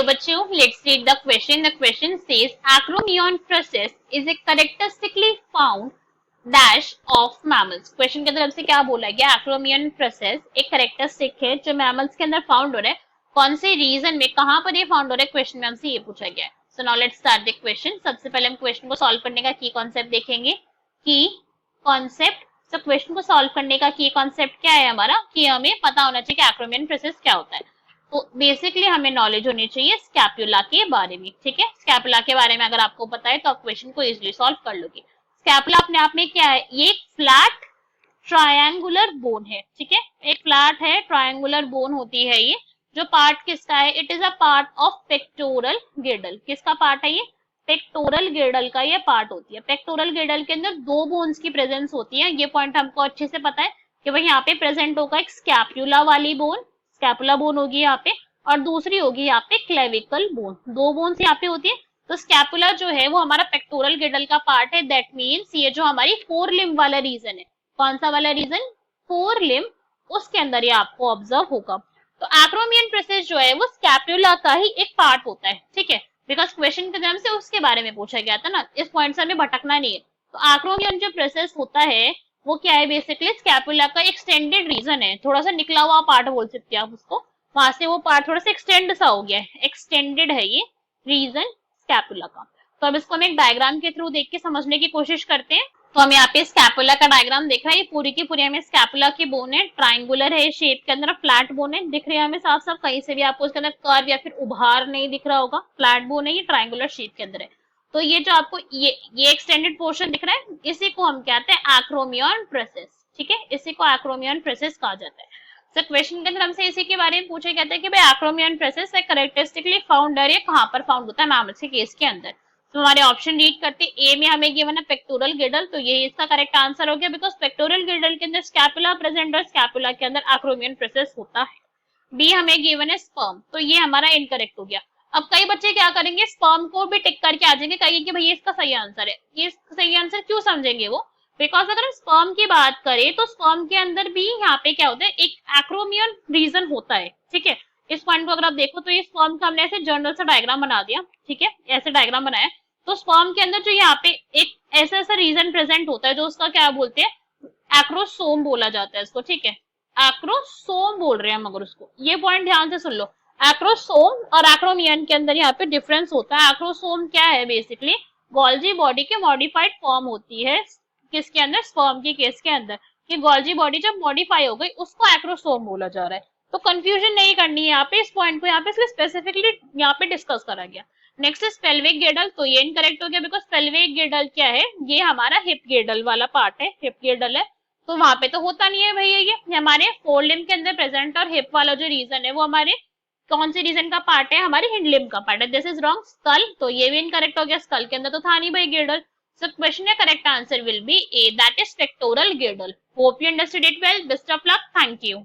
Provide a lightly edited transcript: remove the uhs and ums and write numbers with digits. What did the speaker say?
बच्चों, let's read the question. The question says acromion process is a characteristically found dash of mammals. Question की तरफ से क्या बोला गया? acromion process एक कैरेक्टरिस्टिक है जो मैमल्स के अंदर फाउंड हो रहा है. कौन से रीजन में, कहां पर ये फाउंड हो रहा है, क्वेश्चन में हमसे ये पूछा गया है. So now let's start the question. सबसे पहले हम क्वेश्चन को सॉल्व करने का की कॉन्सेप्ट देखेंगे. की कॉन्सेप्ट, तो क्वेश्चन को सॉल्व करने का की कॉन्सेप्ट क्या है हमारा, कि हमें पता होना चाहिए कि एक्रोमियन प्रोसेस क्या होता है. तो बेसिकली हमें नॉलेज होनी चाहिए स्कैपुला के बारे में. ठीक है, स्कैपुला के बारे में अगर आपको पता है तो आप क्वेश्चन को इजीली सॉल्व कर लोगे. स्कैपुला अपने आप में क्या है? ये एक फ्लैट ट्रायंगुलर बोन है. ठीक है, एक फ्लैट है, ट्रायंगुलर बोन होती है ये. जो पार्ट किसका है? It is a part of pectoral गिर्डल. किसका पार्ट है ये? पेक्टोरल गिर्डल का ये पार्ट होती है. पेक्टोरल गिर्डल के अंदर दो बोन्स की प्रेजेंस होती है. ये पॉइंट हमको अच्छे से पता है कि भाई यहाँ पे प्रेजेंट होगा एक स्कैपुला वाली बोन, स्कैपुला बोन होगी यहाँ पे, और दूसरी होगी यहाँ पे क्लेविकल बोन. दो बोन्स यहाँ पे होती है. तो स्कैपुला जो है वो हमारा पेक्टोरल गिर्डल का पार्ट है. दैट मीन्स ये जो हमारी फोर लिम्ब वाला रीजन है, कौन सा वाला रीजन? फोर लिम्ब, उसके अंदर ये आपको ऑब्जर्व होगा. तो एक्रोमियन प्रोसेस जो है वो स्कैपुला का ही एक पार्ट होता है. ठीक है, बिकॉज क्वेश्चन के जन्म से उसके बारे में पूछा गया था ना, इस पॉइंट से हमें भटकना नहीं है. तो एक्रोमियन जो प्रोसेस होता है वो क्या है? बेसिकली स्कैपुला का एक्सटेंडेड रीजन है, थोड़ा सा निकला हुआ पार्ट बोल सकते हैं आप उसको. वहां से वो पार्ट थोड़ा सा एक्सटेंड सा हो गया है, एक्सटेंडेड है ये रीजन स्कैपुला का. तो अब इसको हम एक डायग्राम के थ्रू देख के समझने की कोशिश करते हैं. तो हम यहाँ पे स्कैपुला का डायग्राम देख रहा है. ये पूरी की पूरी हमें स्कैपुला की बोन है, ट्राइंगुलर है शेप के अंदर, फ्लैट बोन है, दिख रही है हमें साफ साफ. कहीं से भी आपको इसके अंदर कर्व या फिर उभार नहीं दिख रहा होगा. फ्लैट बोन है, ये ट्राइंगुलर शेप के अंदर है. तो ये जो आपको ये एक्सटेंडेड पोर्शन दिख रहा है, इसी को हम कहते हैं एक्रोमियन प्रोसेस. ठीक है, इसी को एक्रोमियन प्रोसेस कहा जाता है. तो क्वेश्चन के अंदर हमसे इसी के बारे में पूछा जाता है कि भाई एक्रोमियन प्रोसेस कैरेक्टरिस्टिकली फाउंड है, कहाँ पर फाउंड होता है मैमल्स के केस के अंदर. तो हमारे ऑप्शन रीड करते हैं. ए में हमें गिवन है पेक्टोरल गिर्डल, तो ये इसका करेक्ट आंसर हो गया, बिकॉज पेक्टोरल गिर्डल के अंदर स्कैपुला प्रेजेंट और स्कैपुला के अंदर एक्रोमियन प्रोसेस होता है. बी हमें गिवन है स्पर्म, तो ये हमारा इनकरेक्ट हो गया. अब कई बच्चे क्या करेंगे, स्पर्म को भी टिक करके आ जाएंगे, कहेंगे कि भाई इसका सही आंसर है. ये सही आंसर क्यों समझेंगे वो? बिकॉज अगर हम स्पर्म की बात करें तो स्पर्म के अंदर भी यहाँ पे क्या होता है, एक एक्रोमियन रीजन होता है. ठीक है, इस पॉइंट को अगर आप देखो तो ये स्पर्म का हमने ऐसे जर्नल से डायग्राम बना दिया. ठीक है, ऐसे डायग्राम बनाया. तो स्पर्म के अंदर जो यहाँ पे एक ऐसा ऐसा रीजन प्रेजेंट होता है, जो उसका क्या बोलते हैं, एक्रोसोम बोला जाता है इसको. ठीक है, एक्रोसोम बोल रहे हैं हम अगर उसको. ये पॉइंट ध्यान से सुन लो. एक्रोसोम और एक्रोमियन के अंदर यहाँ पे डिफरेंस होता है. एक्रोसोम क्या है? बेसिकली गोल्जी बॉडी की मॉडिफाइड फॉर्म होती है. किसके अंदर? स्पर्म के केस के अंदर. कि गोल्जी बॉडी जब मॉडिफाई हो गई उसको एक्रोसोम बोला जा रहा है. तो कंफ्यूजन नहीं करनी है यहाँ पे. इस पॉइंट को यहाँ पे स्पेसिफिकली यहाँ पे डिस्कस करा गया. नेक्स्ट इज पेल्विक गिर्डल, तो ये इनकरेक्ट हो गया, बिकॉज पेल्विक गिर्डल क्या है? ये हमारा हिप गिर्डल वाला पार्ट है. हिप गिर्डल है तो वहां पे तो होता नहीं है भैया. ये हमारे फोर लिम्ब के अंदर प्रेजेंट, और हिप वाला जो रीजन है वो हमारे कौन से रीजन का पार्ट है? हमारे हिंड लिम्ब का पार्ट है. This is wrong. स्कल, तो ये भी इनकरेक्ट हो गया. स्कल के अंदर तो था नहीं भाई गिर्डल. So question का correct answer will be A, that is pectoral girdle. Hope you understood it well. Best of luck. Thank you.